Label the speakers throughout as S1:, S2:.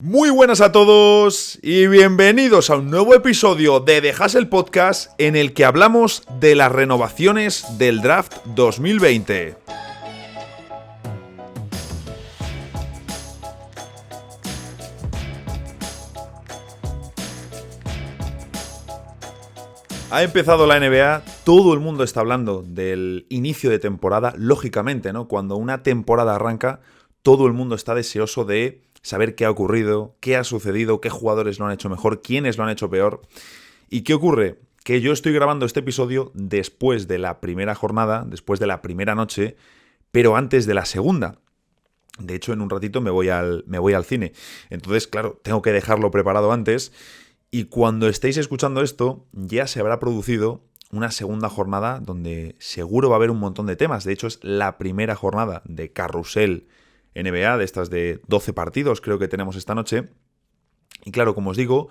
S1: Muy buenas a todos y bienvenidos a un nuevo episodio de The Hustle Podcast en el que hablamos de las renovaciones del Draft 2020. Ha empezado la NBA, todo el mundo está hablando del inicio de temporada, lógicamente, ¿no? Cuando una temporada arranca, todo el mundo está deseoso de saber qué ha ocurrido, qué ha sucedido, qué jugadores lo han hecho mejor, quiénes lo han hecho peor. ¿Y qué ocurre? Que yo estoy grabando este episodio después de la primera jornada, después de la primera noche, pero antes de la segunda. De hecho, en un ratito me voy al cine. Entonces, claro, tengo que dejarlo preparado antes. Y cuando estéis escuchando esto, ya se habrá producido una segunda jornada donde seguro va a haber un montón de temas. De hecho, es la primera jornada de Carrusel NBA, de estas de 12 partidos creo que tenemos esta noche. Y claro, como os digo,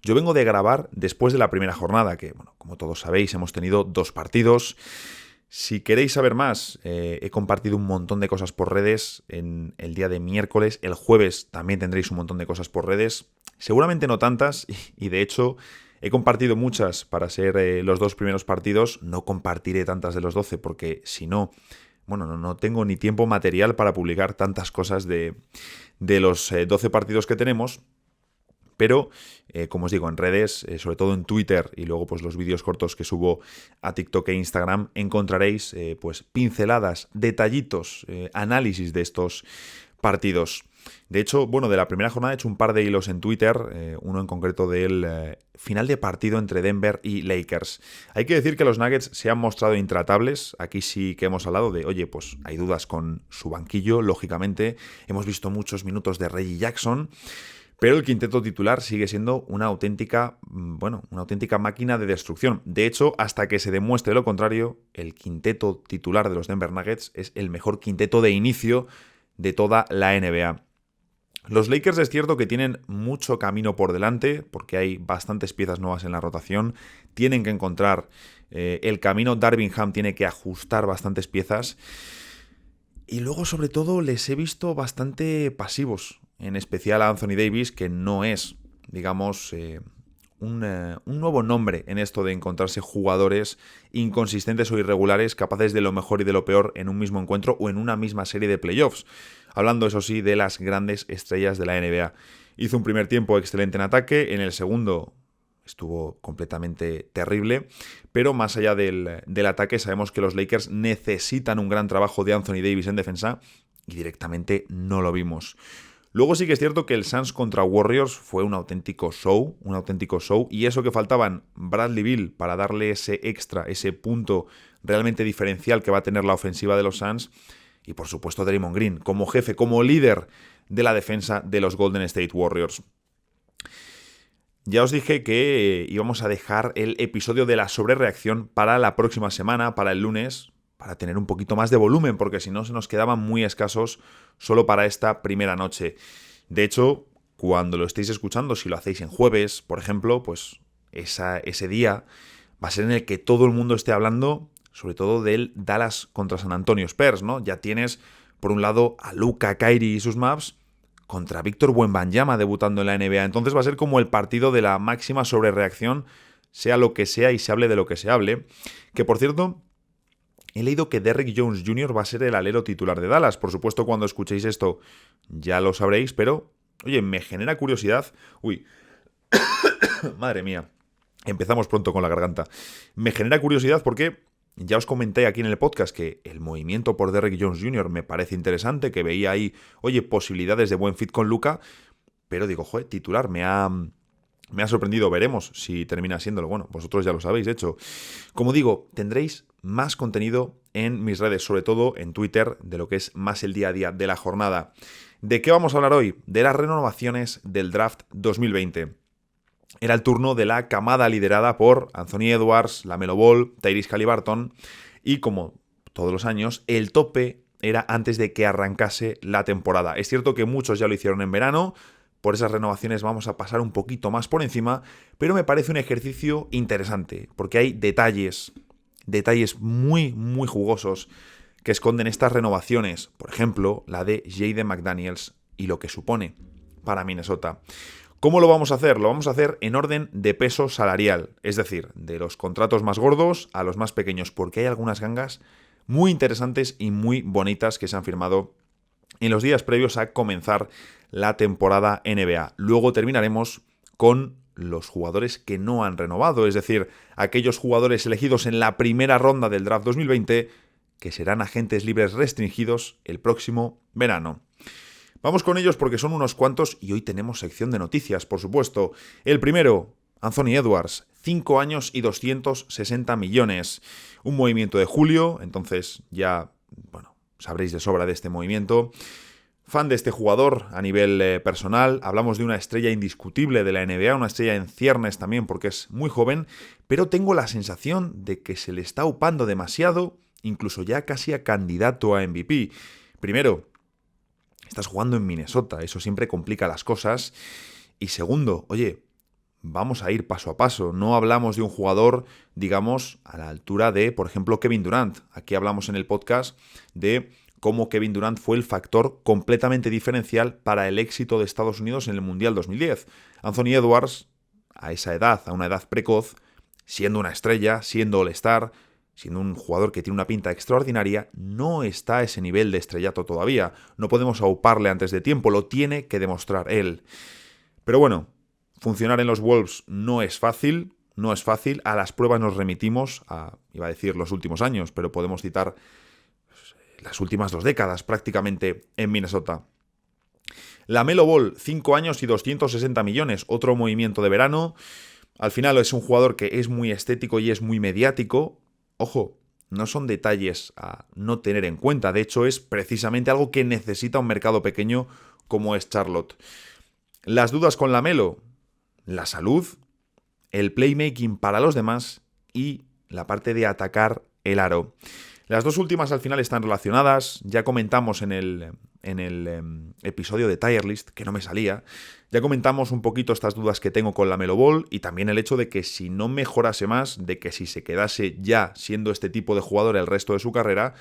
S1: yo vengo de grabar después de la primera jornada, que, bueno, como todos sabéis, hemos tenido 2 partidos. Si queréis saber más, he compartido un montón de cosas por redes en el día de miércoles. El jueves también tendréis un montón de cosas por redes. Seguramente no tantas, y de hecho he compartido muchas para ser los 2 primeros partidos. No compartiré tantas de los 12 porque si no, bueno, no tengo ni tiempo material para publicar tantas cosas de los 12 partidos que tenemos. Pero, como os digo, en redes, sobre todo en Twitter y luego pues los vídeos cortos que subo a TikTok e Instagram, encontraréis pues pinceladas, detallitos, análisis de estos partidos. De hecho, bueno, de la primera jornada he hecho un par de hilos en Twitter, uno en concreto del final de partido entre Denver y Lakers. Hay que decir que los Nuggets se han mostrado intratables. Aquí sí que hemos hablado de, oye, pues hay dudas con su banquillo, lógicamente. Hemos visto muchos minutos de Reggie Jackson. Pero el quinteto titular sigue siendo una auténtica máquina de destrucción. De hecho, hasta que se demuestre lo contrario, el quinteto titular de los Denver Nuggets es el mejor quinteto de inicio de toda la NBA. Los Lakers es cierto que tienen mucho camino por delante, porque hay bastantes piezas nuevas en la rotación. Tienen que encontrar el camino. Darvin Ham tiene que ajustar bastantes piezas. Y luego, sobre todo, les he visto bastante pasivos. En especial a Anthony Davis, que no es, digamos, un nuevo nombre en esto de encontrarse jugadores inconsistentes o irregulares, capaces de lo mejor y de lo peor en un mismo encuentro o en una misma serie de playoffs. Hablando, eso sí, de las grandes estrellas de la NBA. Hizo un primer tiempo excelente en ataque, en el segundo estuvo completamente terrible, pero más allá del ataque sabemos que los Lakers necesitan un gran trabajo de Anthony Davis en defensa y directamente no lo vimos. Luego sí que es cierto que el Suns contra Warriors fue un auténtico show, y eso que faltaban Bradley Beal para darle ese extra, ese punto realmente diferencial que va a tener la ofensiva de los Suns, y por supuesto Draymond Green, como jefe, como líder de la defensa de los Golden State Warriors. Ya os dije que íbamos a dejar el episodio de la sobrereacción para la próxima semana, para el lunes, para tener un poquito más de volumen, porque si no se nos quedaban muy escasos solo para esta primera noche. De hecho, cuando lo estéis escuchando, si lo hacéis en jueves, por ejemplo, pues ese día va a ser en el que todo el mundo esté hablando, sobre todo del Dallas contra San Antonio Spurs, ¿no? Ya tienes, por un lado, a Luka, Kyrie y sus Mavs contra Víctor Wembanyama debutando en la NBA. Entonces va a ser como el partido de la máxima sobrereacción, sea lo que sea y se hable de lo que se hable. Que, por cierto, he leído que Derrick Jones Jr. va a ser el alero titular de Dallas. Por supuesto, cuando escuchéis esto ya lo sabréis, pero, oye, me genera curiosidad. Uy, madre mía, empezamos pronto con la garganta. Me genera curiosidad porque ya os comenté aquí en el podcast que el movimiento por Derrick Jones Jr. me parece interesante, que veía ahí, oye, posibilidades de buen fit con Luka, pero digo, joder, titular, me ha sorprendido, veremos si termina siéndolo. Bueno, vosotros ya lo sabéis, de hecho. Como digo, tendréis más contenido en mis redes, sobre todo en Twitter, de lo que es más el día a día de la jornada. ¿De qué vamos a hablar hoy? De las renovaciones del Draft 2020. Era el turno de la camada liderada por Anthony Edwards, LaMelo Ball, Tyrese Haliburton, y como todos los años, el tope era antes de que arrancase la temporada. Es cierto que muchos ya lo hicieron en verano. Por esas renovaciones vamos a pasar un poquito más por encima, pero me parece un ejercicio interesante, porque hay detalles muy, muy jugosos que esconden estas renovaciones. Por ejemplo, la de Jaden McDaniels y lo que supone. para Minnesota. ¿Cómo lo vamos a hacer? Lo vamos a hacer en orden de peso salarial, es decir, de los contratos más gordos a los más pequeños, porque hay algunas gangas muy interesantes y muy bonitas que se han firmado en los días previos a comenzar la temporada NBA. Luego terminaremos con los jugadores que no han renovado, es decir, aquellos jugadores elegidos en la primera ronda del draft 2020 que serán agentes libres restringidos el próximo verano. Vamos con ellos porque son unos cuantos y hoy tenemos sección de noticias, por supuesto. El primero, Anthony Edwards, 5 años y 260 millones. Un movimiento de julio, entonces ya, sabréis de sobra de este movimiento. Fan de este jugador a nivel personal, hablamos de una estrella indiscutible de la NBA, una estrella en ciernes también porque es muy joven, pero tengo la sensación de que se le está upando demasiado, incluso ya casi a candidato a MVP. Primero, estás jugando en Minnesota, eso siempre complica las cosas. Y segundo, oye, vamos a ir paso a paso. No hablamos de un jugador, digamos, a la altura de, por ejemplo, Kevin Durant. Aquí hablamos en el podcast de cómo Kevin Durant fue el factor completamente diferencial para el éxito de Estados Unidos en el Mundial 2010. Anthony Edwards, a esa edad, a una edad precoz, siendo una estrella, siendo All-Star, siendo un jugador que tiene una pinta extraordinaria, no está a ese nivel de estrellato todavía. No podemos auparle antes de tiempo, lo tiene que demostrar él. Pero bueno, funcionar en los Wolves no es fácil. A las pruebas nos remitimos a, iba a decir los últimos años, pero podemos citar las últimas 2 décadas prácticamente en Minnesota. LaMelo Ball, 5 años y 260 millones, otro movimiento de verano. Al final es un jugador que es muy estético y es muy mediático. Ojo, no son detalles a no tener en cuenta. De hecho, es precisamente algo que necesita un mercado pequeño como es Charlotte. Las dudas con LaMelo, la salud, el playmaking para los demás y la parte de atacar el aro. Las 2 últimas al final están relacionadas. Ya comentamos en el episodio de Tier List, que no me salía, ya comentamos un poquito estas dudas que tengo con LaMelo Ball y también el hecho de que si no mejorase más, de que si se quedase ya siendo este tipo de jugador el resto de su carrera,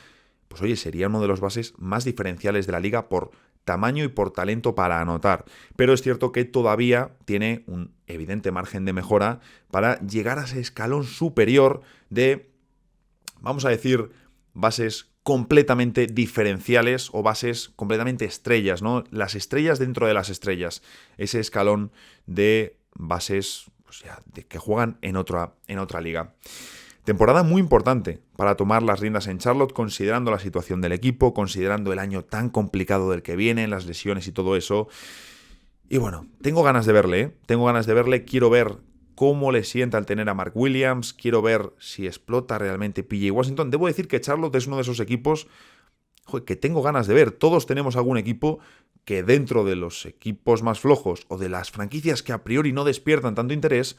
S1: pues oye, sería uno de los bases más diferenciales de la liga por tamaño y por talento para anotar. Pero es cierto que todavía tiene un evidente margen de mejora para llegar a ese escalón superior de, vamos a decir, bases completamente diferenciales o bases completamente estrellas, ¿no? Las estrellas dentro de las estrellas. Ese escalón de bases que juegan en otra liga. Temporada muy importante para tomar las riendas en Charlotte, considerando la situación del equipo, considerando el año tan complicado del que viene, las lesiones y todo eso. Y bueno, tengo ganas de verle, quiero ver cómo le sienta al tener a Mark Williams, quiero ver si explota realmente PJ Washington. Debo decir que Charlotte es uno de esos equipos que tengo ganas de ver. Todos tenemos algún equipo que dentro de los equipos más flojos o de las franquicias que a priori no despiertan tanto interés,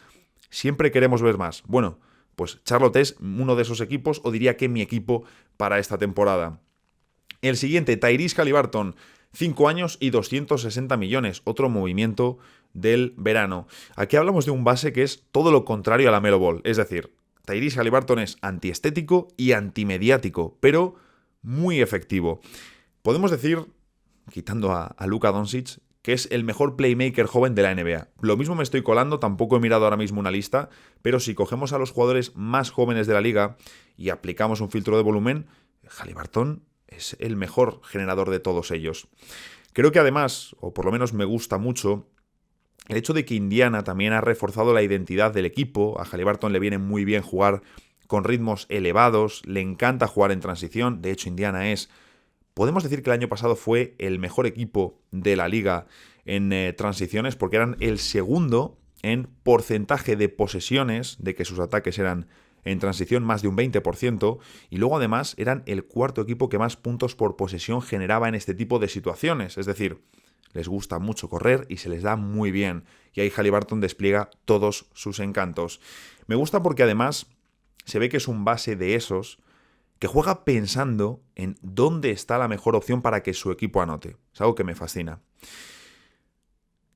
S1: siempre queremos ver más. Bueno, pues Charlotte es uno de esos equipos, o diría que mi equipo para esta temporada. El siguiente, Tyrese Haliburton, 5 años y 260 millones, otro movimiento del verano. Aquí hablamos de un base que es todo lo contrario a LaMelo Ball, es decir, Tyrese Haliburton es antiestético y antimediático, pero muy efectivo. Podemos decir, quitando a Luka Doncic, que es el mejor playmaker joven de la NBA. Lo mismo me estoy colando, tampoco he mirado ahora mismo una lista, pero si cogemos a los jugadores más jóvenes de la liga y aplicamos un filtro de volumen, Haliburton es el mejor generador de todos ellos. Creo que además, o por lo menos me gusta mucho, el hecho de que Indiana también ha reforzado la identidad del equipo. A Haliburton le viene muy bien jugar con ritmos elevados, le encanta jugar en transición. De hecho, Indiana podemos decir que el año pasado fue el mejor equipo de la liga en transiciones, porque eran el segundo en porcentaje de posesiones, de que sus ataques eran en transición más de un 20%, y luego además eran el cuarto equipo que más puntos por posesión generaba en este tipo de situaciones. Es decir, les gusta mucho correr y se les da muy bien, y ahí Haliburton despliega todos sus encantos. Me gusta porque además se ve que es un base de esos que juega pensando en dónde está la mejor opción para que su equipo anote. Es algo que me fascina.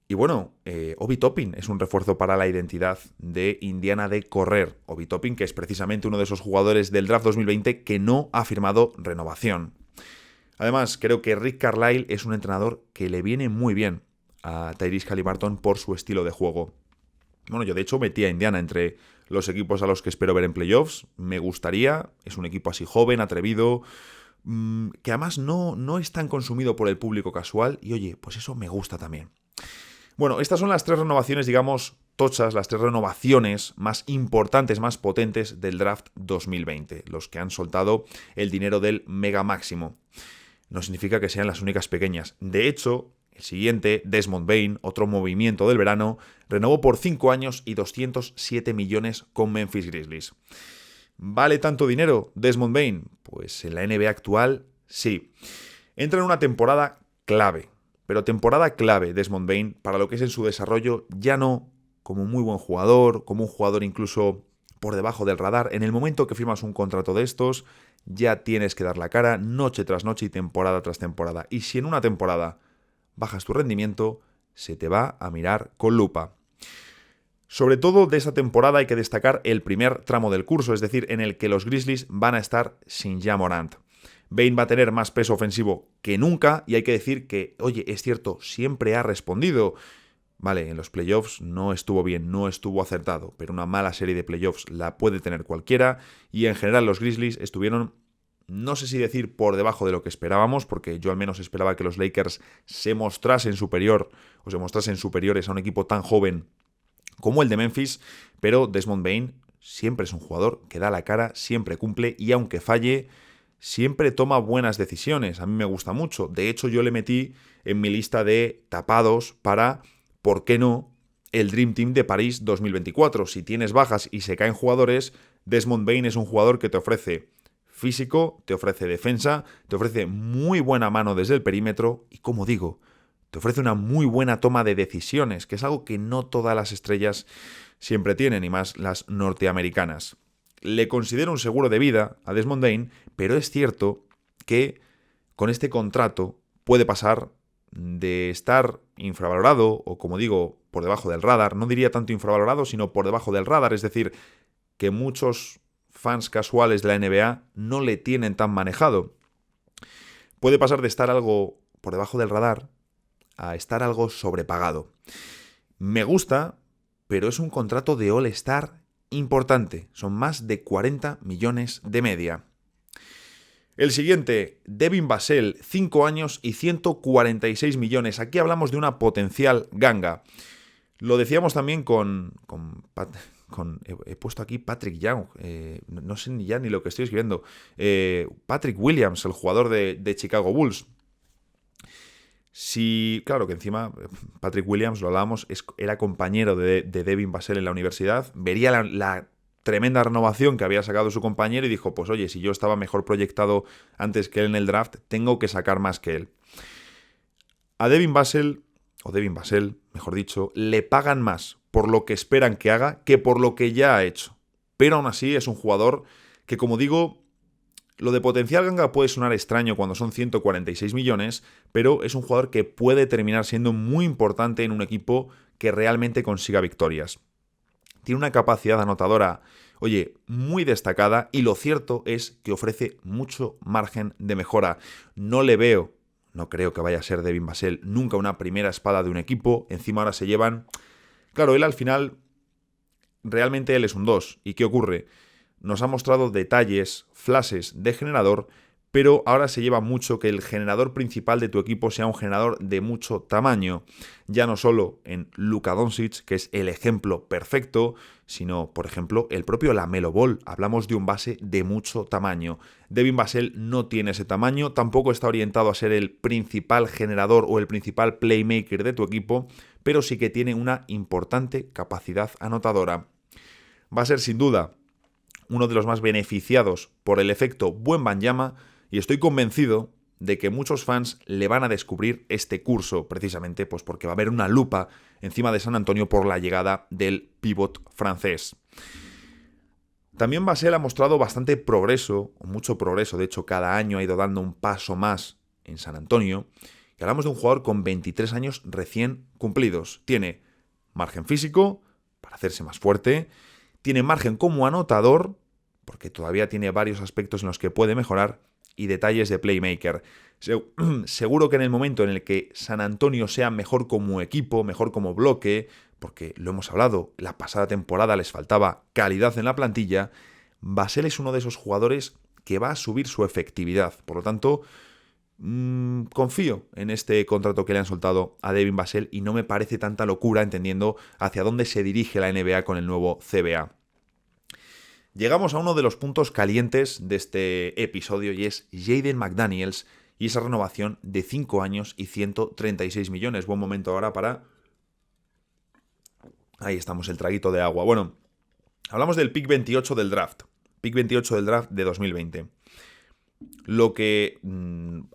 S1: Y bueno, Obi Toppin es un refuerzo para la identidad de Indiana de correr. Obi Toppin, que es precisamente uno de esos jugadores del draft 2020 que no ha firmado renovación. Además, creo que Rick Carlisle es un entrenador que le viene muy bien a Tyrese Haliburton por su estilo de juego. Bueno, yo de hecho metí a Indiana entre los equipos a los que espero ver en playoffs. Me gustaría, es un equipo así joven, atrevido, que además no es tan consumido por el público casual y oye, pues eso me gusta también. Bueno, estas son las 3 renovaciones, digamos, tochas, las 3 renovaciones más importantes, más potentes del draft 2020, los que han soltado el dinero del mega máximo. No significa que sean las únicas pequeñas. De hecho, el siguiente, Desmond Bane, otro movimiento del verano, renovó por 5 años y 207 millones con Memphis Grizzlies. ¿Vale tanto dinero Desmond Bane? Pues en la NBA actual, sí. Entra en una temporada clave. Pero temporada clave Desmond Bane para lo que es en su desarrollo, ya no como un muy buen jugador, como un jugador incluso por debajo del radar. En el momento que firmas un contrato de estos, ya tienes que dar la cara noche tras noche y temporada tras temporada. Y si en una temporada bajas tu rendimiento, se te va a mirar con lupa. Sobre todo de esta temporada hay que destacar el primer tramo del curso, es decir, en el que los Grizzlies van a estar sin Ja Morant. Bane va a tener más peso ofensivo que nunca y hay que decir que, oye, es cierto, siempre ha respondido. Vale, en los playoffs no estuvo bien, no estuvo acertado, pero una mala serie de playoffs la puede tener cualquiera y en general los Grizzlies estuvieron, no sé si decir por debajo de lo que esperábamos, porque yo al menos esperaba que los Lakers se mostrasen superiores a un equipo tan joven como el de Memphis, pero Desmond Bane siempre es un jugador que da la cara, siempre cumple y aunque falle, siempre toma buenas decisiones. A mí me gusta mucho. De hecho, yo le metí en mi lista de tapados para, ¿por qué no?, el Dream Team de París 2024. Si tienes bajas y se caen jugadores, Desmond Bane es un jugador que te ofrece físico, te ofrece defensa, te ofrece muy buena mano desde el perímetro y, como digo, te ofrece una muy buena toma de decisiones, que es algo que no todas las estrellas siempre tienen, y más las norteamericanas. Le considero un seguro de vida a Desmond Bane, pero es cierto que con este contrato puede pasar de estar infravalorado, o como digo, por debajo del radar. No diría tanto infravalorado, sino por debajo del radar, es decir, que muchos fans casuales de la NBA no le tienen tan manejado. Puede pasar de estar algo por debajo del radar a estar algo sobrepagado. Me gusta, pero es un contrato de All-Star importante. Son más de 40 millones de media. El siguiente, Devin Vassell, 5 años y 146 millones. Aquí hablamos de una potencial ganga. Lo decíamos también he puesto aquí Patrick Young, no sé ya ni lo que estoy escribiendo. Patrick Williams, el jugador de Chicago Bulls. Sí, claro que encima Patrick Williams, lo hablábamos, era compañero de Devin Vassell en la universidad, vería la tremenda renovación que había sacado su compañero y dijo, pues oye, si yo estaba mejor proyectado antes que él en el draft, tengo que sacar más que él. A Devin Vassell, mejor dicho, le pagan más por lo que esperan que haga que por lo que ya ha hecho. Pero aún así es un jugador que, como digo, lo de potencial ganga puede sonar extraño cuando son 146 millones, pero es un jugador que puede terminar siendo muy importante en un equipo que realmente consiga victorias. Tiene una capacidad anotadora, oye, muy destacada y lo cierto es que ofrece mucho margen de mejora. No creo que vaya a ser Devin Vassell nunca una primera espada de un equipo, encima ahora se llevan... Claro, él al final, realmente él es un 2. ¿Y qué ocurre? Nos ha mostrado detalles, flashes de generador, pero ahora se lleva mucho que el generador principal de tu equipo sea un generador de mucho tamaño. Ya no solo en Luka Doncic, que es el ejemplo perfecto, sino, por ejemplo, el propio LaMelo Ball. Hablamos de un base de mucho tamaño. Devin Vassell no tiene ese tamaño, tampoco está orientado a ser el principal generador o el principal playmaker de tu equipo, pero sí que tiene una importante capacidad anotadora. Va a ser sin duda uno de los más beneficiados por el efecto Wembanyama y estoy convencido de que muchos fans le van a descubrir este curso precisamente pues porque va a haber una lupa encima de San Antonio por la llegada del pívot francés. También Vassell ha mostrado bastante progreso, o mucho progreso, de hecho cada año ha ido dando un paso más en San Antonio. Y hablamos de un jugador con 23 años recién cumplidos. Tiene margen físico para hacerse más fuerte, tiene margen como anotador, porque todavía tiene varios aspectos en los que puede mejorar, y detalles de playmaker. Seguro que en el momento en el que San Antonio sea mejor como equipo, mejor como bloque, porque lo hemos hablado, la pasada temporada les faltaba calidad en la plantilla, Vassell es uno de esos jugadores que va a subir su efectividad. Por lo tanto, confío en este contrato que le han soltado a Devin Vassell y no me parece tanta locura entendiendo hacia dónde se dirige la NBA con el nuevo CBA. Llegamos a uno de los puntos calientes de este episodio y es Jaden McDaniels y esa renovación de 5 años y 136 millones. Buen momento ahora para... Ahí estamos, el traguito de agua. Bueno, hablamos del pick 28 del draft. Pick 28 del draft de 2020. Lo que,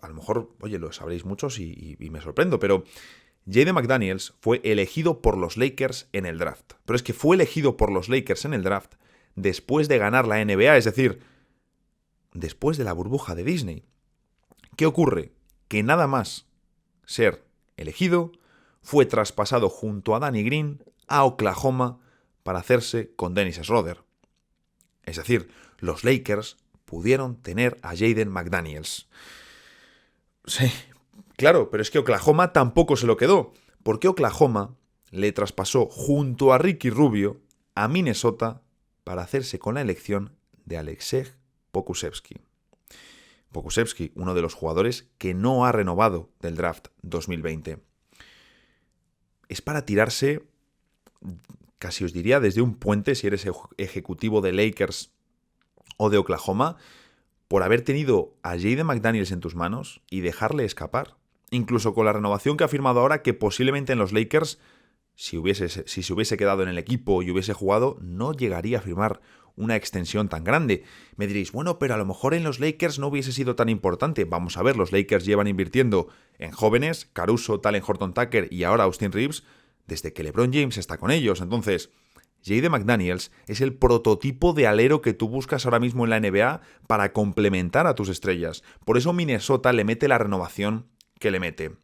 S1: a lo mejor, oye, lo sabréis muchos y me sorprendo, pero Jaden McDaniels fue elegido por los Lakers en el draft. Pero es que fue elegido por los Lakers en el draft después de ganar la NBA, es decir, después de la burbuja de Disney. ¿Qué ocurre? Que nada más ser elegido, fue traspasado junto a Danny Green a Oklahoma para hacerse con Dennis Schroeder. Es decir, los Lakers pudieron tener a Jaden McDaniels. Sí, claro, pero es que Oklahoma tampoco se lo quedó, porque Oklahoma le traspasó junto a Ricky Rubio a Minnesota para hacerse con la elección de Aleksej Pokusevski. Pokusevski, uno de los jugadores que no ha renovado del draft 2020. Es para tirarse, casi os diría, desde un puente si eres ejecutivo de Lakers o de Oklahoma, por haber tenido a Jaden McDaniels en tus manos y dejarle escapar. Incluso con la renovación que ha firmado ahora, que posiblemente en los Lakers, si se hubiese quedado en el equipo y hubiese jugado, no llegaría a firmar una extensión tan grande. Me diréis, bueno, pero a lo mejor en los Lakers no hubiese sido tan importante. Vamos a ver, los Lakers llevan invirtiendo en jóvenes, Caruso, Talen Horton-Tucker y ahora Austin Reeves, desde que LeBron James está con ellos. Entonces, Jaden McDaniels es el prototipo de alero que tú buscas ahora mismo en la NBA para complementar a tus estrellas. Por eso Minnesota le mete la renovación que le mete.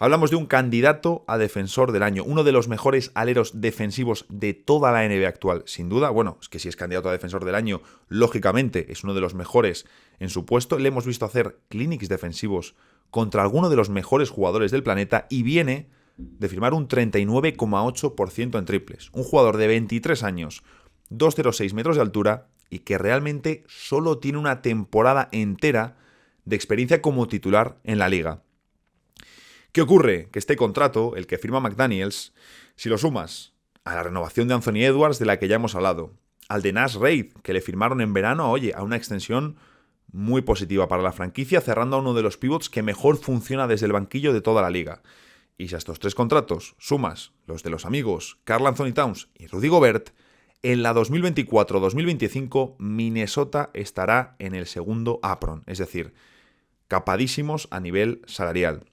S1: Hablamos de un candidato a defensor del año, uno de los mejores aleros defensivos de toda la NBA actual. Sin duda, bueno, es que si es candidato a defensor del año, lógicamente es uno de los mejores en su puesto. Le hemos visto hacer clinics defensivos contra alguno de los mejores jugadores del planeta y viene de firmar un 39,8% en triples. Un jugador de 23 años, 2,06 metros de altura y que realmente solo tiene una temporada entera de experiencia como titular en la liga. ¿Qué ocurre? Que este contrato, el que firma McDaniels, si lo sumas a la renovación de Anthony Edwards, de la que ya hemos hablado, al de Naz Reid, que le firmaron en verano, oye, a una extensión muy positiva para la franquicia, cerrando a uno de los pivots que mejor funciona desde el banquillo de toda la liga. Y si a estos tres contratos sumas los de los amigos Karl Anthony Towns y Rudy Gobert, en la 2024-2025 Minnesota estará en el segundo apron, es decir, capadísimos a nivel salarial.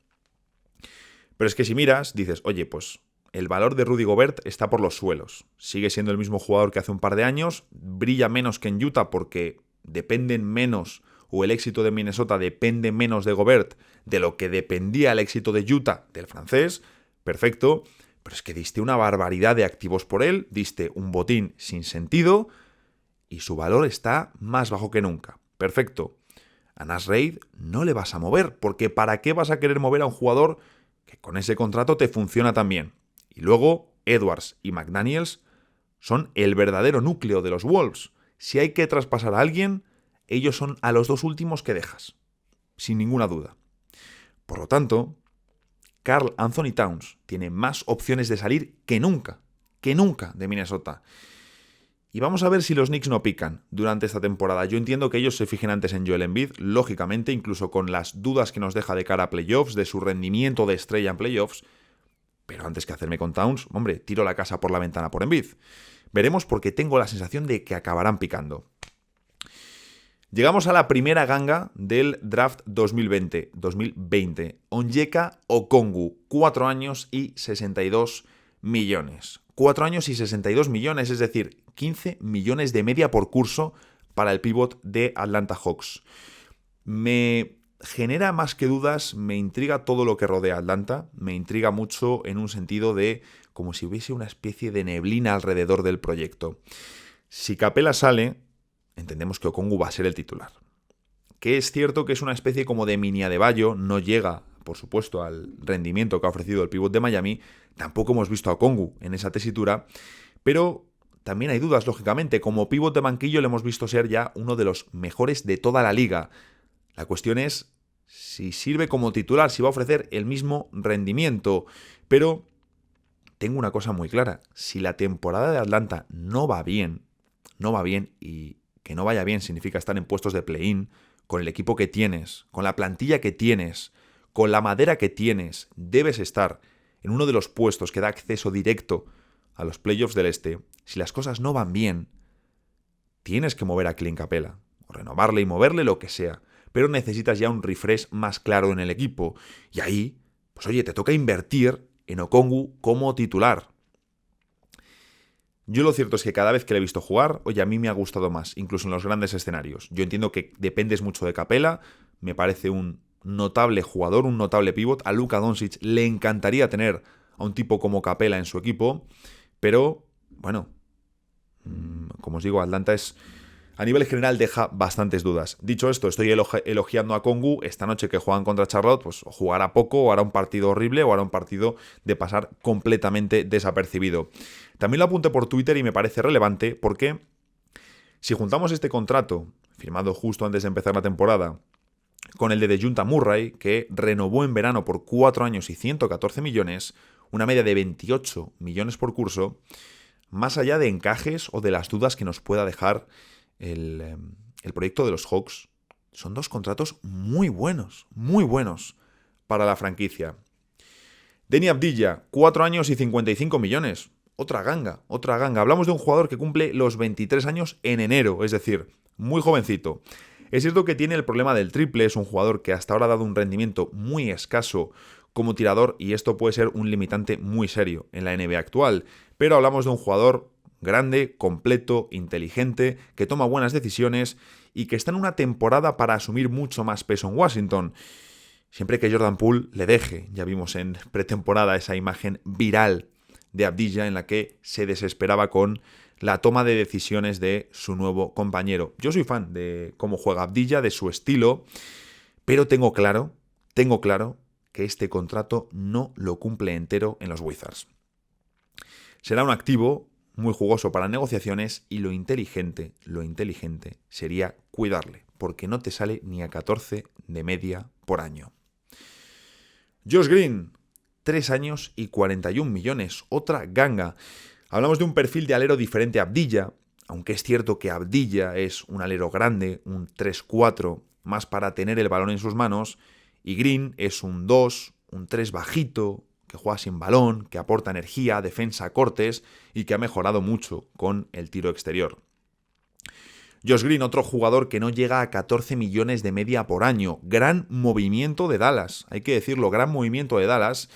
S1: Pero es que si miras, dices, oye, pues el valor de Rudy Gobert está por los suelos. Sigue siendo el mismo jugador que hace un par de años, brilla menos que en Utah porque dependen menos, o el éxito de Minnesota depende menos de Gobert de lo que dependía el éxito de Utah del francés. Perfecto, pero es que diste una barbaridad de activos por él, diste un botín sin sentido y su valor está más bajo que nunca. Perfecto. A Naz Reid no le vas a mover, porque ¿para qué vas a querer mover a un jugador que con ese contrato te funciona tan bien? Y luego, Edwards y McDaniels son el verdadero núcleo de los Wolves. Si hay que traspasar a alguien, ellos son a los dos últimos que dejas, sin ninguna duda. Por lo tanto, Karl Anthony Towns tiene más opciones de salir que nunca de Minnesota. Y vamos a ver si los Knicks no pican durante esta temporada. Yo entiendo que ellos se fijen antes en Joel Embiid, lógicamente, incluso con las dudas que nos deja de cara a playoffs, de su rendimiento de estrella en playoffs. Pero antes que hacerme con Towns, hombre, tiro la casa por la ventana por Embiid. Veremos porque tengo la sensación de que acabarán picando. Llegamos a la primera ganga del draft 2020. Onyeka Okongwu, 4 años y 62 millones. 4 años y 62 millones, es decir, 15 millones de media por curso para el pívot de Atlanta Hawks. Me genera más que dudas, me intriga todo lo que rodea a Atlanta, me intriga mucho en un sentido de como si hubiese una especie de neblina alrededor del proyecto. Si Capela sale, entendemos que Okongwu va a ser el titular. que es cierto que es una especie como de mini Adebayo, no llega, por supuesto, al rendimiento que ha ofrecido el pívot de Miami, tampoco hemos visto a Okongwu en esa tesitura, pero también hay dudas, lógicamente. Como pívot de banquillo le hemos visto ser ya uno de los mejores de toda la liga. La cuestión es si sirve como titular, si va a ofrecer el mismo rendimiento. Pero tengo una cosa muy clara. Si la temporada de Atlanta no va bien, y que no vaya bien significa estar en puestos de play-in, con el equipo que tienes, con la plantilla que tienes, con la madera que tienes, debes estar en uno de los puestos que da acceso directo a los playoffs del este. Si las cosas no van bien, tienes que mover a Clint Capela, o renovarle y moverle, lo que sea, pero necesitas ya un refresh más claro en el equipo. Y ahí, pues oye, te toca invertir en Okongwu como titular. Yo lo cierto es que cada vez que le he visto jugar, oye, a mí me ha gustado más, incluso en los grandes escenarios. Yo entiendo que dependes mucho de Capela, me parece un notable jugador, un notable pívot. A Luka Doncic le encantaría tener a un tipo como Capela en su equipo, pero, bueno, como os digo, Atlanta a nivel general deja bastantes dudas. Dicho esto, estoy elogiando a Okongwu. Esta noche que juegan contra Charlotte, pues o jugará poco, o hará un partido horrible, o hará un partido de pasar completamente desapercibido. También lo apunté por Twitter y me parece relevante porque si juntamos este contrato, firmado justo antes de empezar la temporada, con el de DeJounte Murray, que renovó en verano por 4 años y 114 millones, una media de 28 millones por curso, más allá de encajes o de las dudas que nos pueda dejar el proyecto de los Hawks, son dos contratos muy buenos para la franquicia. Deni Avdija, 4 años y 55 millones. Otra ganga. Hablamos de un jugador que cumple los 23 años en enero, es decir, muy jovencito. Es cierto que tiene el problema del triple, es un jugador que hasta ahora ha dado un rendimiento muy escaso como tirador y esto puede ser un limitante muy serio en la NBA actual. Pero hablamos de un jugador grande, completo, inteligente, que toma buenas decisiones y que está en una temporada para asumir mucho más peso en Washington. Siempre que Jordan Poole le deje. Ya vimos en pretemporada esa imagen viral de Avdija en la que se desesperaba con la toma de decisiones de su nuevo compañero. Yo soy fan de cómo juega Avdija, de su estilo, pero tengo claro que este contrato no lo cumple entero en los Wizards. Será un activo muy jugoso para negociaciones y lo inteligente sería cuidarle, porque no te sale ni a 14 de media por año. Josh Green, 3 años y 41 millones, otra ganga. Hablamos de un perfil de alero diferente a Avdija, aunque es cierto que Avdija es un alero grande, un 3-4, más para tener el balón en sus manos, y Green es un 2, un 3 bajito, que juega sin balón, que aporta energía, defensa, cortes y que ha mejorado mucho con el tiro exterior. Josh Green, otro jugador que no llega a 14 millones de media por año. Gran movimiento de Dallas, hay que decirlo, gran movimiento de Dallas.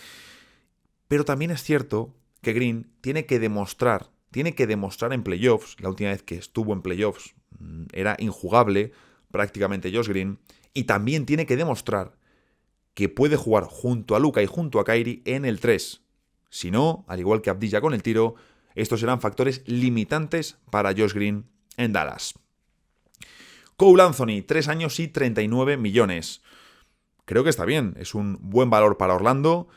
S1: Pero también es cierto que Green tiene que demostrar en playoffs. La última vez que estuvo en playoffs era injugable prácticamente Josh Green. Y también tiene que demostrar que puede jugar junto a Luka y junto a Kyrie en el 3. Si no, al igual que Avdija con el tiro, estos serán factores limitantes para Josh Green en Dallas. Cole Anthony, 3 años y 39 millones. Creo que está bien, es un buen valor para Orlando.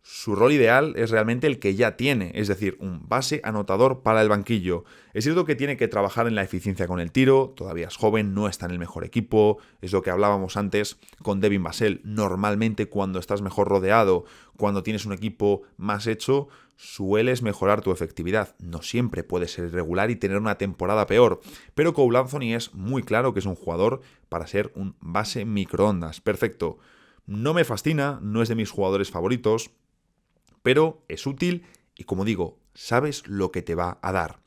S1: Su rol ideal es realmente el que ya tiene, es decir, un base anotador para el banquillo. Es cierto que tiene que trabajar en la eficiencia con el tiro, todavía es joven, no está en el mejor equipo, es lo que hablábamos antes con Devin Vassell. Normalmente cuando estás mejor rodeado, cuando tienes un equipo más hecho, sueles mejorar tu efectividad. No siempre puedes ser irregular y tener una temporada peor, pero Cole Anthony es muy claro que es un jugador para ser un base microondas. Perfecto. No me fascina, no es de mis jugadores favoritos, pero es útil y, como digo, sabes lo que te va a dar.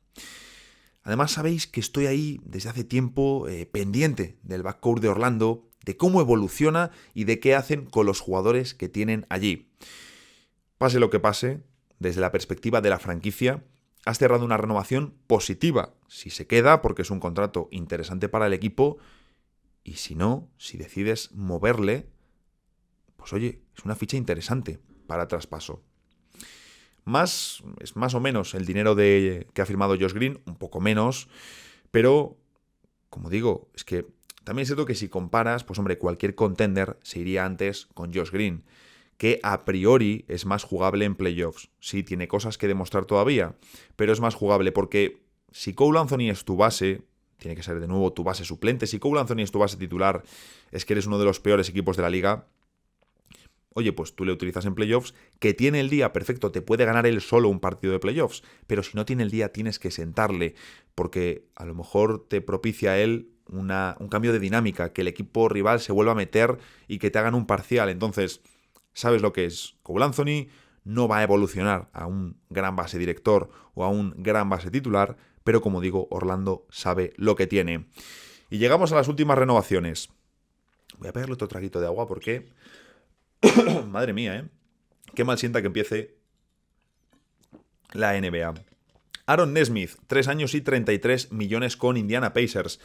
S1: Además, sabéis que estoy ahí desde hace tiempo pendiente del backcourt de Orlando, de cómo evoluciona y de qué hacen con los jugadores que tienen allí. Pase lo que pase, desde la perspectiva de la franquicia, has cerrado una renovación positiva. Si se queda, porque es un contrato interesante para el equipo, y si no, si decides moverle, pues oye, es una ficha interesante para traspaso. Es más o menos el dinero que ha firmado Josh Green, un poco menos, pero, como digo, es que también es cierto que si comparas, pues hombre, cualquier contender se iría antes con Josh Green, que a priori es más jugable en playoffs. Sí, tiene cosas que demostrar todavía, pero es más jugable porque si Cole Anthony es tu base, tiene que ser de nuevo tu base suplente. Si Cole Anthony es tu base titular, es que eres uno de los peores equipos de la liga. Oye, pues tú le utilizas en playoffs, que tiene el día, perfecto, te puede ganar él solo un partido de playoffs, pero si no tiene el día tienes que sentarle, porque a lo mejor te propicia a él un cambio de dinámica, que el equipo rival se vuelva a meter y que te hagan un parcial. Entonces, ¿sabes lo que es? Cole Anthony no va a evolucionar a un gran base director o a un gran base titular, pero como digo, Orlando sabe lo que tiene. Y llegamos a las últimas renovaciones. Voy a pegarle otro traguito de agua porque... Madre mía, ¿eh? Qué mal sienta que empiece la NBA. Aaron Nesmith, 3 años y 33 millones con Indiana Pacers.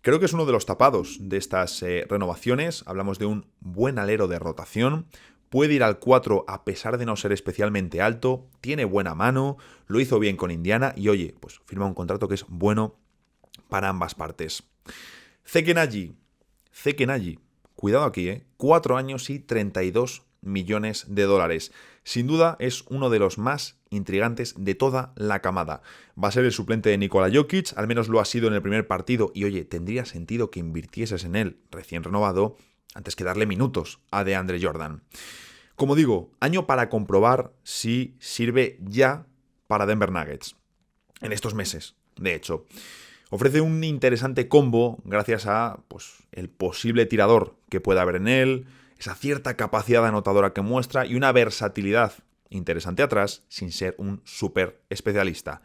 S1: Creo que es uno de los tapados de estas renovaciones. Hablamos de un buen alero de rotación. Puede ir al 4 a pesar de no ser especialmente alto. Tiene buena mano. Lo hizo bien con Indiana. Y oye, pues firma un contrato que es bueno para ambas partes. Zeke Naji. Cuidado aquí, 4 años y 32 millones de dólares. Sin duda es uno de los más intrigantes de toda la camada. Va a ser el suplente de Nikola Jokic, al menos lo ha sido en el primer partido, y oye, tendría sentido que invirtieses en él, recién renovado, antes que darle minutos a DeAndre Jordan. Como digo, año para comprobar si sirve ya para Denver Nuggets. En estos meses, de hecho. Ofrece un interesante combo gracias a el posible tirador que pueda haber en él, esa cierta capacidad anotadora que muestra y una versatilidad interesante atrás sin ser un súper especialista.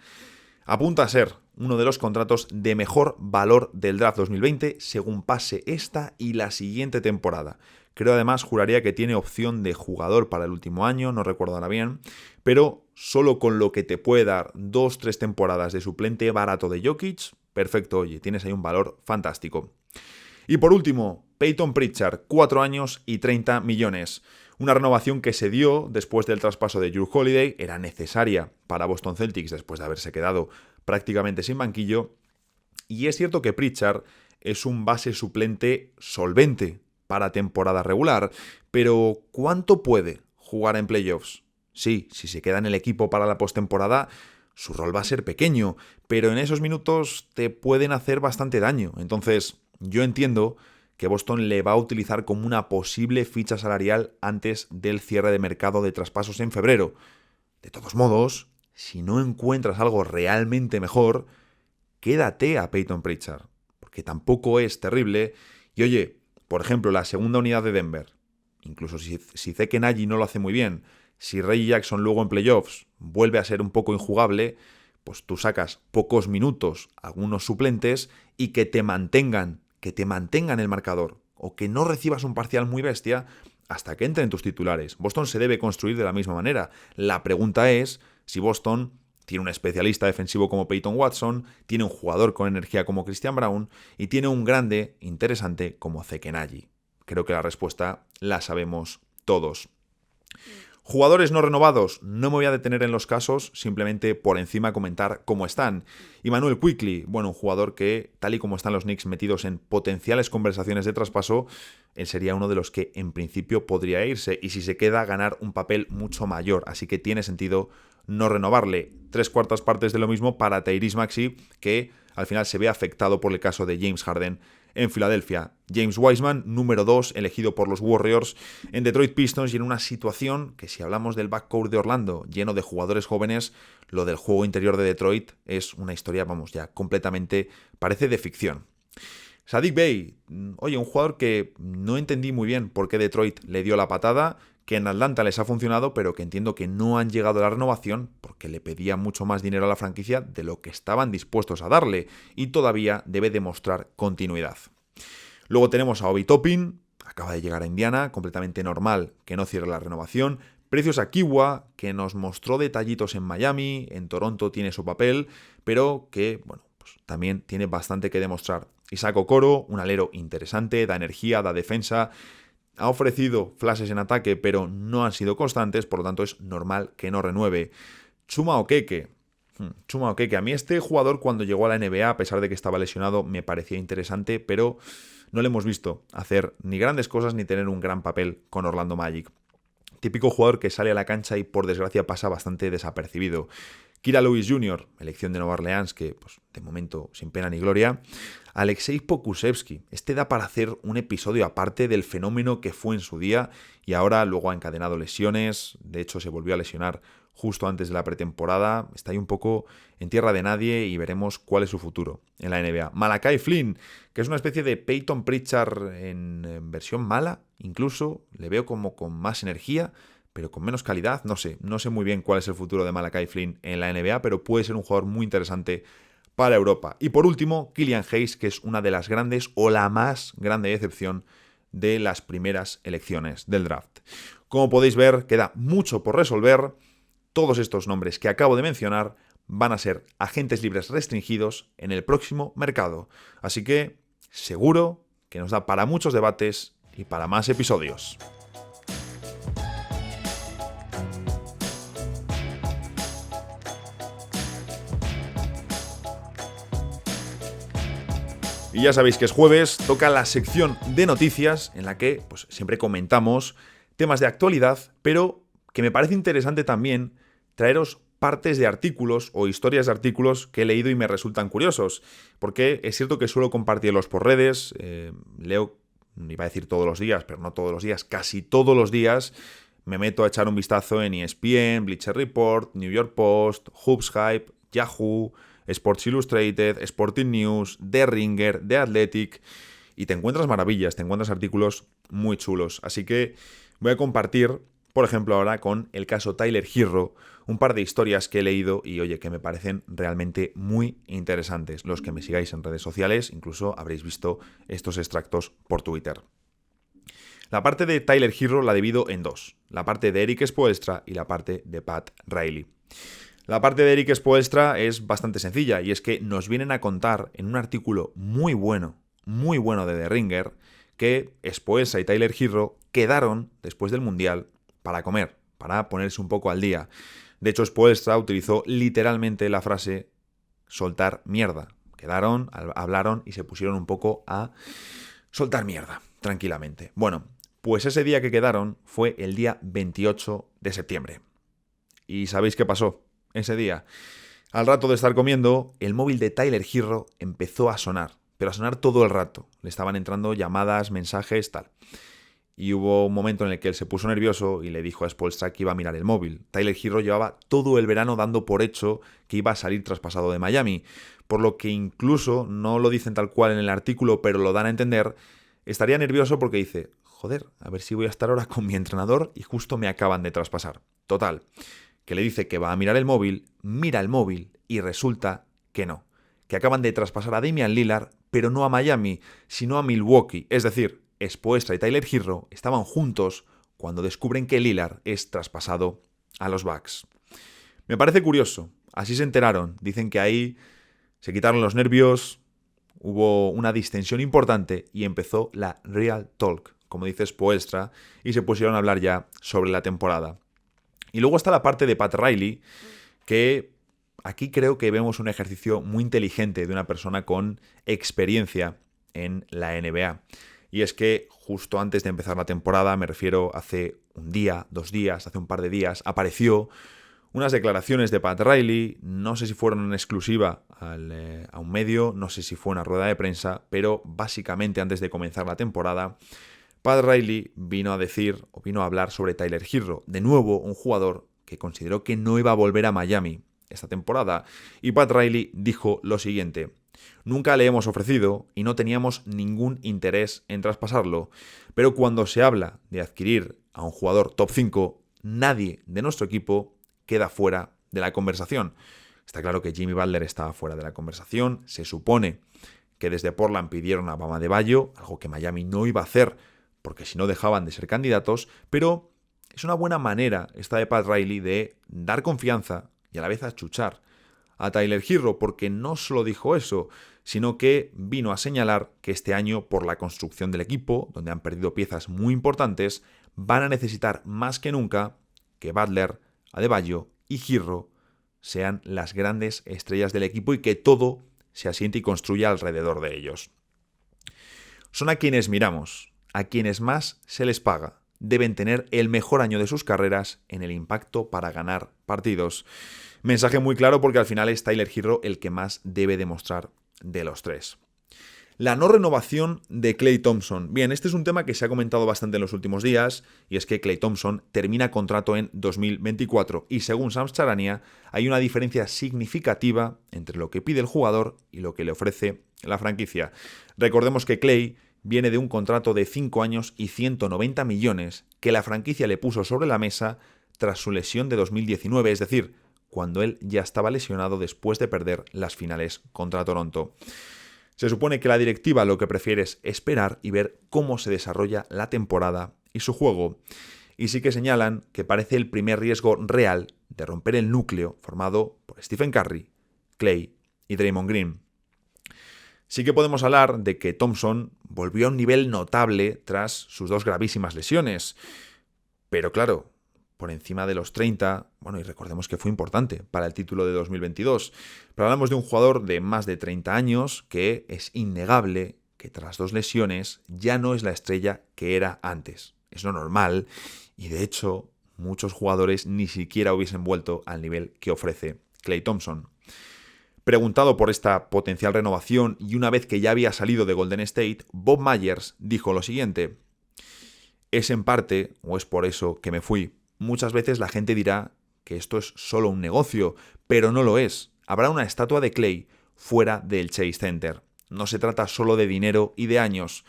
S1: Apunta a ser uno de los contratos de mejor valor del draft 2020 según pase esta y la siguiente temporada. Creo además, juraría que tiene opción de jugador para el último año, no recuerdo ahora bien, pero solo con lo que te puede dar 2-3 temporadas de suplente barato de Jokic, perfecto, oye, tienes ahí un valor fantástico. Y por último, Peyton Pritchard, 4 años y 30 millones. Una renovación que se dio después del traspaso de Jrue Holiday, era necesaria para Boston Celtics después de haberse quedado prácticamente sin banquillo. Y es cierto que Pritchard es un base suplente solvente para temporada regular, pero ¿cuánto puede jugar en playoffs? Sí, si se queda en el equipo para la postemporada, su rol va a ser pequeño, pero en esos minutos te pueden hacer bastante daño. Entonces, yo entiendo que Boston le va a utilizar como una posible ficha salarial antes del cierre de mercado de traspasos en febrero. De todos modos, si no encuentras algo realmente mejor, quédate a Peyton Pritchard, porque tampoco es terrible. Y oye, por ejemplo, la segunda unidad de Denver, incluso si Zeke Naji no lo hace muy bien, si Reggie Jackson luego en playoffs vuelve a ser un poco injugable, pues tú sacas pocos minutos, algunos suplentes, y que te mantengan el marcador, o que no recibas un parcial muy bestia hasta que entren tus titulares. Boston se debe construir de la misma manera. La pregunta es si Boston tiene un especialista defensivo como Peyton Watson, tiene un jugador con energía como Christian Braun y tiene un grande interesante como Zeke Naji. Creo que la respuesta la sabemos todos. Jugadores no renovados, no me voy a detener en los casos, simplemente por encima comentar cómo están. Immanuel Quickley, bueno, un jugador que, tal y como están los Knicks metidos en potenciales conversaciones de traspaso, él sería uno de los que en principio podría irse, y si se queda, ganar un papel mucho mayor, así que tiene sentido no renovarle. 3/4 partes de lo mismo para Tyrese Maxey, que al final se ve afectado por el caso de James Harden en Filadelfia. James Wiseman, número 2, elegido por los Warriors en Detroit Pistons, y en una situación que, si hablamos del backcourt de Orlando lleno de jugadores jóvenes, lo del juego interior de Detroit es una historia, ya completamente, parece de ficción. Saddiq Bey, oye, un jugador que no entendí muy bien por qué Detroit le dio la patada, que en Atlanta les ha funcionado, pero que entiendo que no han llegado a la renovación porque le pedía mucho más dinero a la franquicia de lo que estaban dispuestos a darle, y todavía debe demostrar continuidad. Luego tenemos a Obi Toppin, acaba de llegar a Indiana, completamente normal que no cierre la renovación. Precious Achiuwa, que nos mostró detallitos en Miami, en Toronto tiene su papel, pero que, también tiene bastante que demostrar. Isaac Okoro, un alero interesante, da energía, da defensa, ha ofrecido flashes en ataque, pero no han sido constantes, por lo tanto es normal que no renueve. Chuma Okeke, Chuma Okeke, a mí este jugador cuando llegó a la NBA, a pesar de que estaba lesionado, me parecía interesante, pero no le hemos visto hacer ni grandes cosas ni tener un gran papel con Orlando Magic. Típico jugador que sale a la cancha y por desgracia pasa bastante desapercibido. Kira Lewis Jr., elección de Nueva Orleans, que pues, de momento sin pena ni gloria. Alexei Pokusevski, este da para hacer un episodio aparte del fenómeno que fue en su día y ahora luego ha encadenado lesiones, de hecho se volvió a lesionar justo antes de la pretemporada, está ahí un poco en tierra de nadie y veremos cuál es su futuro en la NBA. Malachi Flynn, que es una especie de Peyton Pritchard en versión mala, incluso le veo como con más energía, pero con menos calidad, no sé muy bien cuál es el futuro de Malachi Flynn en la NBA, pero puede ser un jugador muy interesante para Europa. Y por último, Killian Hayes, que es una de las grandes o la más grande decepción de las primeras elecciones del draft. Como podéis ver, queda mucho por resolver. Todos estos nombres que acabo de mencionar van a ser agentes libres restringidos en el próximo mercado. Así que seguro que nos da para muchos debates y para más episodios. Y ya sabéis que es jueves, toca la sección de noticias en la que pues, siempre comentamos temas de actualidad, pero que me parece interesante también traeros partes de artículos o historias de artículos que he leído y me resultan curiosos, porque es cierto que suelo compartirlos por redes, leo, iba a decir todos los días, pero no todos los días, casi todos los días me meto a echar un vistazo en ESPN, Bleacher Report, New York Post, Hoops Hype, Yahoo, Sports Illustrated, Sporting News, The Ringer, The Athletic, y te encuentras maravillas, te encuentras artículos muy chulos. Así que voy a compartir, por ejemplo, ahora con el caso Tyler Herro, un par de historias que he leído y, oye, que me parecen realmente muy interesantes. Los que me sigáis en redes sociales, incluso habréis visto estos extractos por Twitter. La parte de Tyler Herro la divido en dos, la parte de Erik Spoelstra y la parte de Pat Riley. La parte de Erik Spoelstra es bastante sencilla y es que nos vienen a contar en un artículo muy bueno de The Ringer que Spoelstra y Tyler Herro quedaron después del Mundial para comer, para ponerse un poco al día. De hecho, Spoelstra utilizó literalmente la frase soltar mierda. Quedaron, hablaron y se pusieron un poco a soltar mierda, tranquilamente. Bueno, pues ese día que quedaron fue el día 28 de septiembre. ¿Y sabéis qué pasó? Ese día, al rato de estar comiendo, el móvil de Tyler Herro empezó a sonar, pero a sonar todo el rato. Le estaban entrando llamadas, mensajes, tal. Y hubo un momento en el que él se puso nervioso y le dijo a Spoelstra que iba a mirar el móvil. Tyler Herro llevaba todo el verano dando por hecho que iba a salir traspasado de Miami, por lo que incluso, no lo dicen tal cual en el artículo, pero lo dan a entender, estaría nervioso porque dice, joder, a ver si voy a estar ahora con mi entrenador y justo me acaban de traspasar. Total, que le dice que va a mirar el móvil, mira el móvil y resulta que no. Que acaban de traspasar a Damian Lillard, pero no a Miami, sino a Milwaukee. Es decir, Spoelstra y Tyler Herro estaban juntos cuando descubren que Lillard es traspasado a los Bucks. Me parece curioso. Así se enteraron. Dicen que ahí se quitaron los nervios, hubo una distensión importante y empezó la real talk, como dice Spoelstra, y se pusieron a hablar ya sobre la temporada. Y luego está la parte de Pat Riley, que aquí creo que vemos un ejercicio muy inteligente de una persona con experiencia en la NBA. Y es que justo antes de empezar la temporada, me refiero hace un día, 2 días, hace un par de días, apareció unas declaraciones de Pat Riley, no sé si fueron en exclusiva a un medio, no sé si fue una rueda de prensa, pero básicamente antes de comenzar la temporada, Pat Riley vino a hablar sobre Tyler Herro, de nuevo un jugador que consideró que no iba a volver a Miami esta temporada, y Pat Riley dijo lo siguiente: nunca le hemos ofrecido y no teníamos ningún interés en traspasarlo, pero cuando se habla de adquirir a un jugador top 5, nadie de nuestro equipo queda fuera de la conversación. Está claro que Jimmy Butler estaba fuera de la conversación, se supone que desde Portland pidieron a Bam Adebayo, algo que Miami no iba a hacer, porque si no dejaban de ser candidatos, pero es una buena manera esta de Pat Riley de dar confianza y a la vez achuchar a Tyler Herro, porque no solo dijo eso, sino que vino a señalar que este año, por la construcción del equipo, donde han perdido piezas muy importantes, van a necesitar más que nunca que Butler, Adebayo y Herro sean las grandes estrellas del equipo y que todo se asiente y construya alrededor de ellos. Son a quienes miramos, a quienes más se les paga. Deben tener el mejor año de sus carreras en el impacto para ganar partidos. Mensaje muy claro porque al final es Tyler Herro el que más debe demostrar de los tres. La no renovación de Klay Thompson. Bien, este es un tema que se ha comentado bastante en los últimos días, y es que Klay Thompson termina contrato en 2024 y según Shams Charania hay una diferencia significativa entre lo que pide el jugador y lo que le ofrece la franquicia. Recordemos que Klay viene de un contrato de 5 años y 190 millones que la franquicia le puso sobre la mesa tras su lesión de 2019, es decir, cuando él ya estaba lesionado después de perder las finales contra Toronto. Se supone que la directiva lo que prefiere es esperar y ver cómo se desarrolla la temporada y su juego. Y sí que señalan que parece el primer riesgo real de romper el núcleo formado por Stephen Curry, Klay y Draymond Green. Sí que podemos hablar de que Thompson volvió a un nivel notable tras sus 2 gravísimas lesiones. Pero claro, por encima de los 30, y recordemos que fue importante para el título de 2022. Pero hablamos de un jugador de más de 30 años que es innegable que tras 2 lesiones ya no es la estrella que era antes. Es lo normal y de hecho muchos jugadores ni siquiera hubiesen vuelto al nivel que ofrece Klay Thompson. Preguntado por esta potencial renovación y una vez que ya había salido de Golden State, Bob Myers dijo lo siguiente: es en parte, o es por eso que me fui. Muchas veces la gente dirá que esto es solo un negocio, pero no lo es. Habrá una estatua de Klay fuera del Chase Center. No se trata solo de dinero y de años.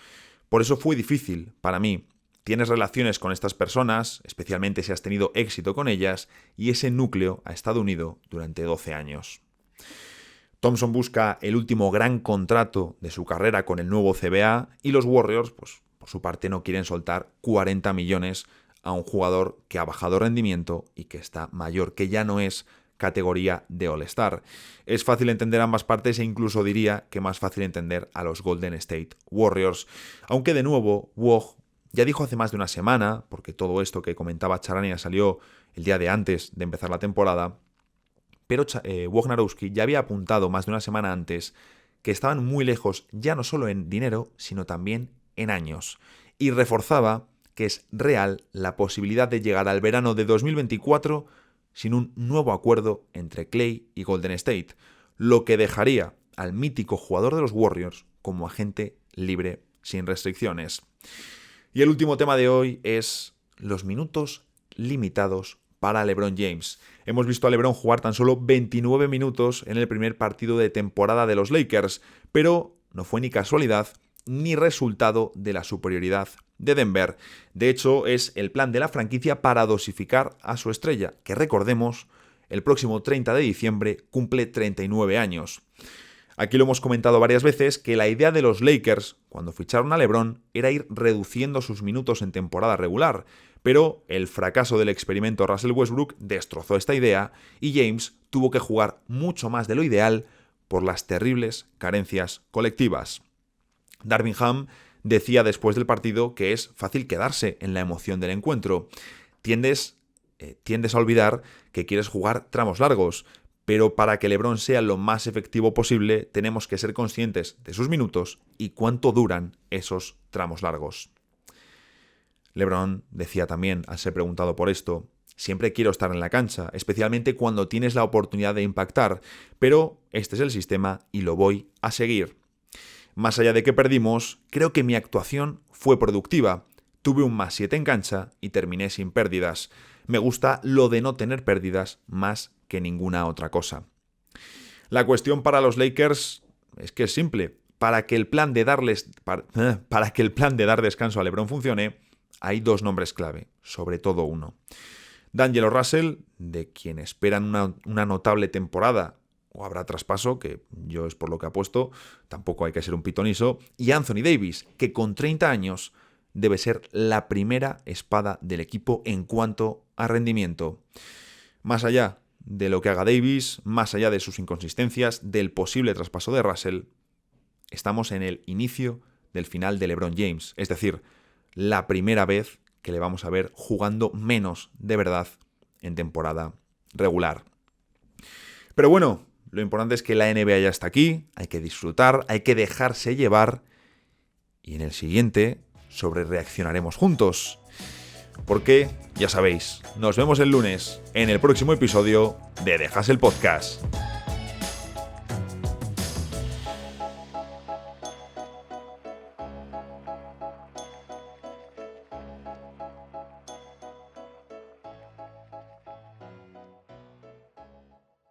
S1: Por eso fue difícil para mí. Tienes relaciones con estas personas, especialmente si has tenido éxito con ellas, y ese núcleo ha estado unido durante 12 años. Thompson busca el último gran contrato de su carrera con el nuevo CBA y los Warriors, pues, por su parte, no quieren soltar 40 millones a un jugador que ha bajado rendimiento y que está mayor, que ya no es categoría de All-Star. Es fácil entender ambas partes e incluso diría que más fácil entender a los Golden State Warriors. Aunque de nuevo, Woj ya dijo hace más de una semana, porque todo esto que comentaba Charania salió el día de antes de empezar la temporada, pero Wojnarowski ya había apuntado más de una semana antes que estaban muy lejos ya no solo en dinero, sino también en años. Y reforzaba que es real la posibilidad de llegar al verano de 2024 sin un nuevo acuerdo entre Klay y Golden State, lo que dejaría al mítico jugador de los Warriors como agente libre sin restricciones. Y el último tema de hoy es los minutos limitados para LeBron James. Hemos visto a LeBron jugar tan solo 29 minutos en el primer partido de temporada de los Lakers, pero no fue ni casualidad ni resultado de la superioridad de Denver. De hecho, es el plan de la franquicia para dosificar a su estrella, que recordemos, el próximo 30 de diciembre cumple 39 años. Aquí lo hemos comentado varias veces que la idea de los Lakers, cuando ficharon a LeBron, era ir reduciendo sus minutos en temporada regular, pero el fracaso del experimento Russell Westbrook destrozó esta idea y James tuvo que jugar mucho más de lo ideal por las terribles carencias colectivas. Darvin Ham decía después del partido que es fácil quedarse en la emoción del encuentro. Tiendes a olvidar que quieres jugar tramos largos, pero para que LeBron sea lo más efectivo posible tenemos que ser conscientes de sus minutos y cuánto duran esos tramos largos. LeBron decía también, al ser preguntado por esto: siempre quiero estar en la cancha, especialmente cuando tienes la oportunidad de impactar, pero este es el sistema y lo voy a seguir. Más allá de que perdimos, creo que mi actuación fue productiva. Tuve un +7 en cancha y terminé sin pérdidas. Me gusta lo de no tener pérdidas más que ninguna otra cosa. La cuestión para los Lakers es que es simple. Para que el plan de dar descanso a LeBron funcione, hay 2 nombres clave, sobre todo uno. D'Angelo Russell, de quien esperan una notable temporada, o habrá traspaso, que yo es por lo que apuesto, tampoco hay que ser un pitoniso, y Anthony Davis, que con 30 años debe ser la primera espada del equipo en cuanto a rendimiento. Más allá de lo que haga Davis, más allá de sus inconsistencias, del posible traspaso de Russell, estamos en el inicio del final de LeBron James, es decir, la primera vez que le vamos a ver jugando menos de verdad en temporada regular. Pero bueno, lo importante es que la NBA ya está aquí, hay que disfrutar, hay que dejarse llevar y en el siguiente sobrereaccionaremos juntos. Porque, ya sabéis, nos vemos el lunes en el próximo episodio de Dejas el Podcast.